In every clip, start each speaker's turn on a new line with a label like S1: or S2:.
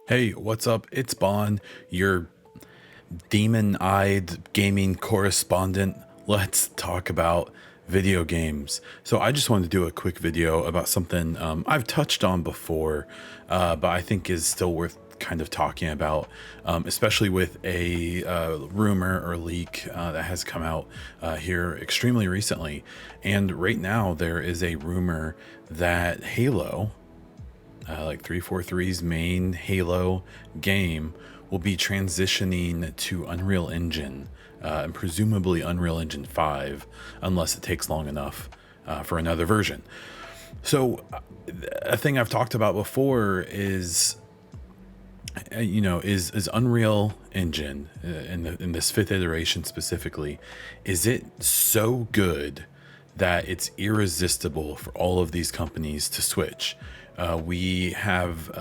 S1: Hey, what's up? It's Bon, your demon eyed gaming correspondent. Let's talk about video games. So, I just wanted to do a quick video about something I've touched on before, but I think is still worth kind of talking about, especially with a rumor or leak that has come out here extremely recently. And right now, there is a rumor that Halo, like 343's main Halo game, will be transitioning to Unreal Engine and presumably Unreal Engine 5, unless it takes long enough for another version. So, a thing I've talked about before is, is Unreal Engine in this fifth iteration specifically, is it so good that it's irresistible for all of these companies to switch? We have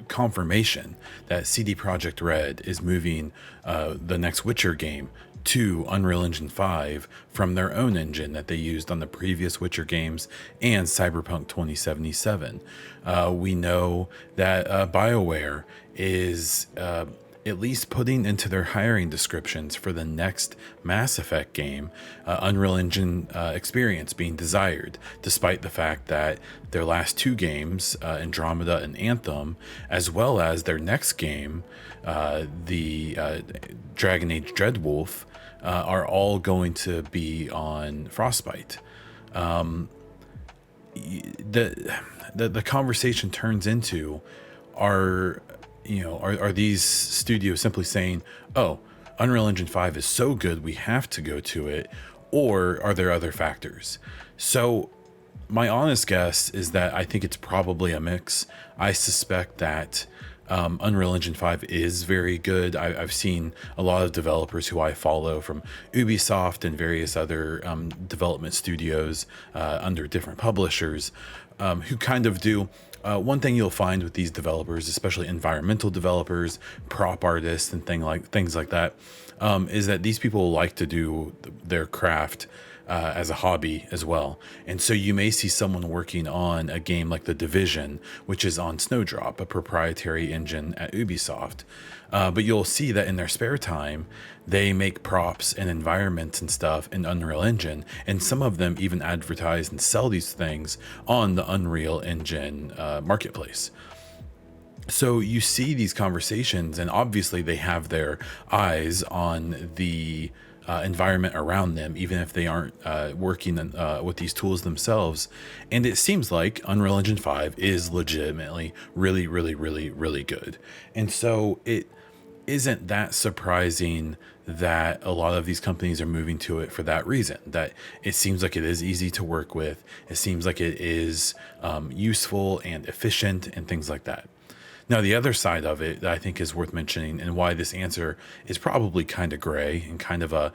S1: confirmation that CD Projekt Red is moving the next Witcher game to Unreal Engine 5 from their own engine that they used on the previous Witcher games and Cyberpunk 2077. We know that BioWare is at least putting into their hiring descriptions for the next Mass Effect game, Unreal Engine experience being desired, despite the fact that their last two games, Andromeda and Anthem, as well as their next game, the Dragon Age Dreadwolf, are all going to be on Frostbite. The conversation turns into, are are these studios simply saying, oh, Unreal Engine 5 is so good we have to go to it, or are there other factors? So my honest guess is that I think it's probably a mix. I suspect that Unreal Engine 5 is very good. I've seen a lot of developers who I follow from Ubisoft and various other development studios under different publishers who kind of do. One thing you'll find with these developers, especially environmental developers, prop artists, and things like that, is that these people like to do their craft as a hobby as well. And so you may see someone working on a game like The Division, which is on Snowdrop, a proprietary engine at Ubisoft. But you'll see that in their spare time, they make props and environments and stuff in Unreal Engine. And some of them even advertise and sell these things on the Unreal Engine marketplace. So you see these conversations, and obviously they have their eyes on the environment around them, even if they aren't working with these tools themselves. And it seems like Unreal Engine 5 is legitimately really, really, really, really good. And so it isn't that surprising that a lot of these companies are moving to it for that reason, that it seems like it is easy to work with. It seems like it is useful and efficient and things like that. Now, the other side of it that I think is worth mentioning, and why this answer is probably kind of gray and kind of a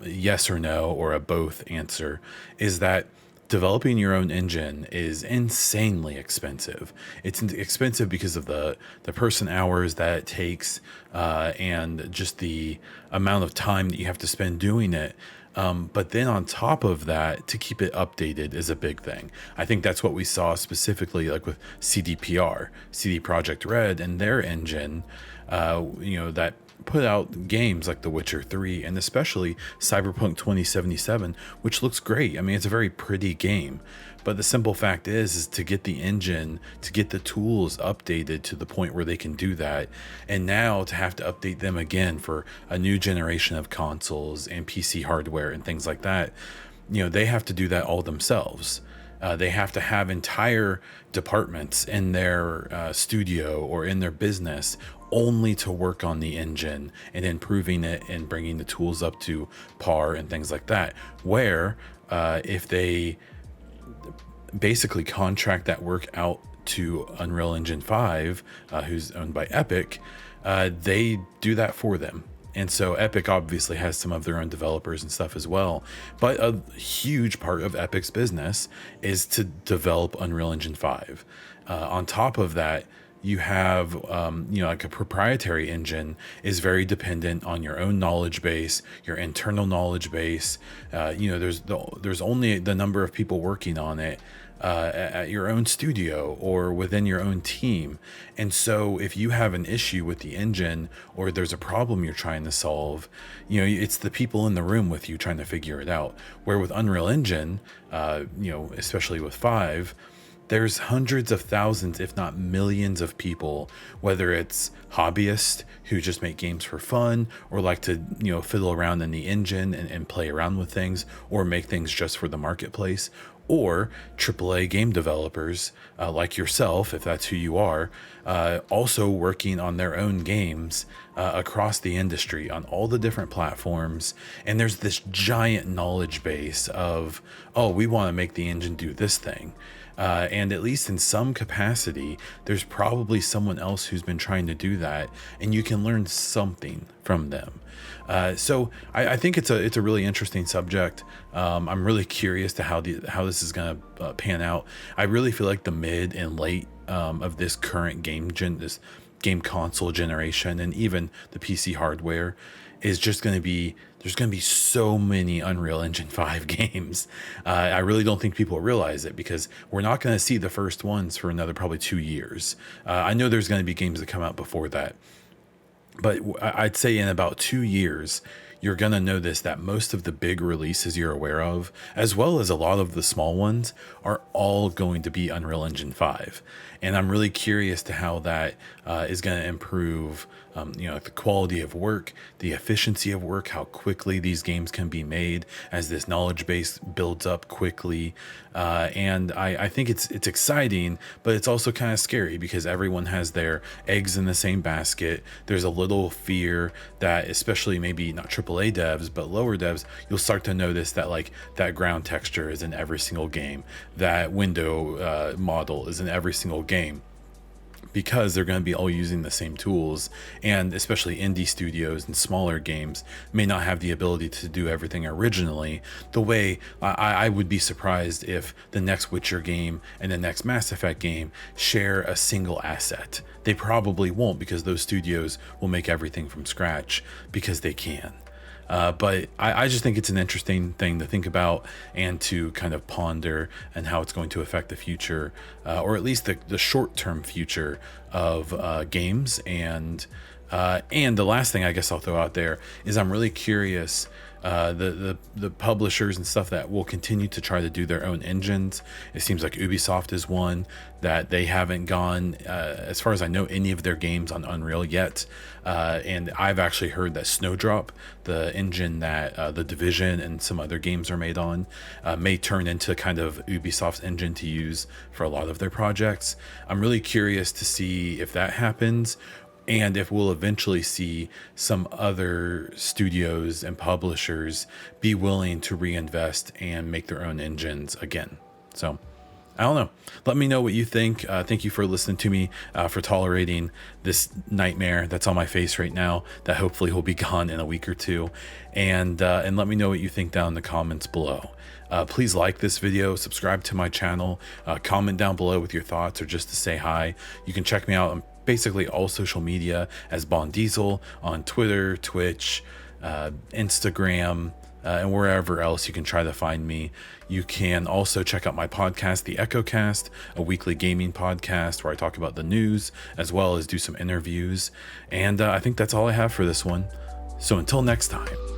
S1: yes or no or a both answer, is that developing your own engine is insanely expensive. It's expensive because of the person hours that it takes and just the amount of time that you have to spend doing it. But then on top of that, to keep it updated is a big thing. I think that's what we saw specifically, like with CDPR, CD Projekt Red, and their engine. That put out games like The Witcher 3 and especially Cyberpunk 2077, which looks great. I mean, it's a very pretty game. But the simple fact is to get the engine, to get the tools updated to the point where they can do that, and now to have to update them again for a new generation of consoles and PC hardware and things like that, they have to do that all themselves. They have to have entire departments in their studio or in their business only to work on the engine and improving it and bringing the tools up to par and things like that. Where if they basically contract that work out to Unreal Engine 5, who's owned by Epic, they do that for them. And so Epic obviously has some of their own developers and stuff as well. But a huge part of Epic's business is to develop Unreal Engine 5. On top of that, you have, like a proprietary engine is very dependent on your own knowledge base, your internal knowledge base. There's only the number of people working on it. at your own studio or within your own team. And so if you have an issue with the engine or there's a problem you're trying to solve, it's the people in the room with you trying to figure it out. Where with Unreal Engine, especially with 5, there's hundreds of thousands, if not millions of people, whether it's hobbyists who just make games for fun or like to, fiddle around in the engine and play around with things or make things just for the marketplace, or AAA game developers like yourself, if that's who you are, also working on their own games across the industry on all the different platforms. And there's this giant knowledge base of, oh, we want to make the engine do this thing. And at least in some capacity, there's probably someone else who's been trying to do that, and you can learn something from them. So I think it's a really interesting subject. I'm really curious to how this is going to pan out. I really feel like the mid and late of this current this game console generation, and even the PC hardware, is just going to be, there's going to be so many Unreal Engine 5 games. I really don't think people realize it, because we're not going to see the first ones for another probably 2 years. I know there's going to be games that come out before that, but I'd say in about 2 years, you're going to notice that most of the big releases you're aware of, as well as a lot of the small ones, are all going to be Unreal Engine 5. And I'm really curious to how that is going to improve the quality of work, the efficiency of work, how quickly these games can be made as this knowledge base builds up quickly. And I think it's exciting, but it's also kind of scary, because everyone has their eggs in the same basket. There's a little fear that, especially maybe not AAA devs, but lower devs, you'll start to notice that like that ground texture is in every single game, that window model is in every single game, because they're going to be all using the same tools. And especially indie studios and smaller games may not have the ability to do everything originally. The way I would be surprised if the next Witcher game and the next Mass Effect game share a single asset. They probably won't, because those studios will make everything from scratch because they can. But I just think it's an interesting thing to think about and to kind of ponder, and how it's going to affect the future, or at least the short-term future of games. And the last thing I guess I'll throw out there is I'm really curious. The publishers and stuff that will continue to try to do their own engines. It seems like Ubisoft is one that they haven't gone, as far as I know, any of their games on Unreal yet. And I've actually heard that Snowdrop, the engine that The Division and some other games are made on, may turn into kind of Ubisoft's engine to use for a lot of their projects. I'm really curious to see if that happens, and if we'll eventually see some other studios and publishers be willing to reinvest and make their own engines again. So I don't know. Let me know what you think. Thank you for listening to me, for tolerating this nightmare that's on my face right now, that hopefully will be gone in a week or two. And let me know what you think down in the comments below. Please like this video, subscribe to my channel, comment down below with your thoughts or just to say hi. You can check me out on basically all social media as Bond Diesel on Twitter, Twitch, Instagram, and wherever else you can try to find me. You can also check out my podcast, The EchoCast, a weekly gaming podcast where I talk about the news as well as do some interviews. And I think that's all I have for this one. So until next time.